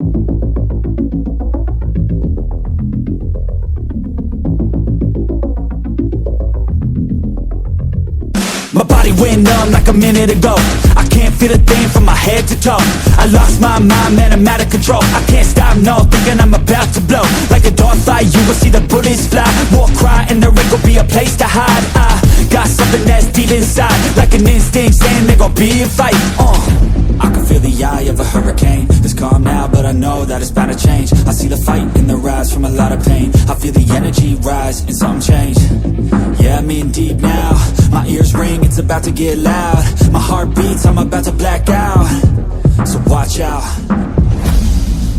My body went numb like a minute ago. I can't feel a thing from my head to toe. I lost my mind, man, I'm out of control. I can't stop, no, thinking I'm about to blow. Like a dog fight, you will see the bullets fly. War cry, and there ain't gon' be a place to hide. I got something that's deep inside, like an instinct saying there gon' be a fight. I can feel the eye of a hurricane. It's calm now, but I know that it's bound to change. I see the fight in the rise from a lot of pain. I feel the energy rise and something change. Yeah, I'm in deep now. My ears ring, it's about to get loud. My heart beats, I'm about to black out. So watch out.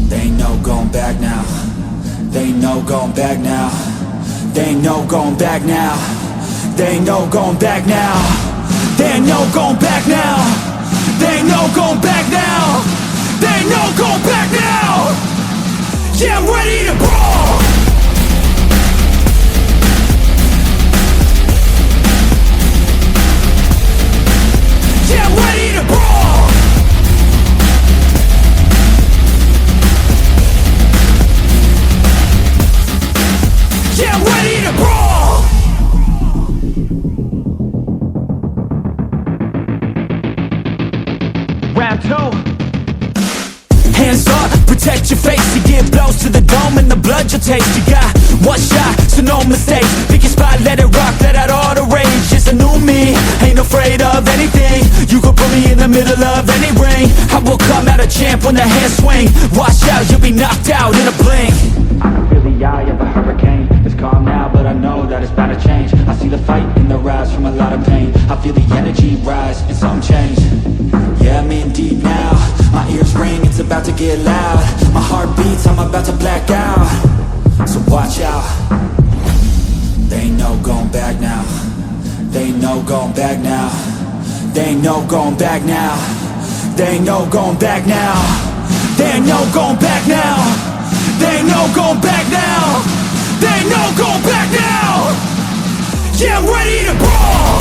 They ain't no going back now. They ain't no going back now. They ain't no going back now. They ain't no going back now. They ain't no going back now. They ain't no going back now. They ain't no going back now. Yeah, I'm ready to brawl. Yeah, I'm ready to brawl. Yeah, I'm ready to brawl. Round two. Hands up, protect your face. You get blows to the dome and the blood you'll taste. You got one shot, so no mistakes. Pick your spot, let it rock, let out all the rage. It's a new me, ain't afraid of anything. You could put me in the middle of any ring. I will come out a champ when the hands swing. Watch out, you'll be knocked out in a blink. I can feel the eye of a hurricane. It's calm now, but I know that it's bound to change. I see the fight in the rise from a lot of pain. I feel the energy rise and something change. Yeah, I'm in deep now. My ears ring, it's about to get loud. My heart beats, I'm about to black out. So watch out. They ain't no going back now. They ain't no going back now. They ain't no going back now. They ain't no going back now. They ain't no going back now. They ain't no going back now. They ain't no going back now. Yeah, I'm ready to brawl.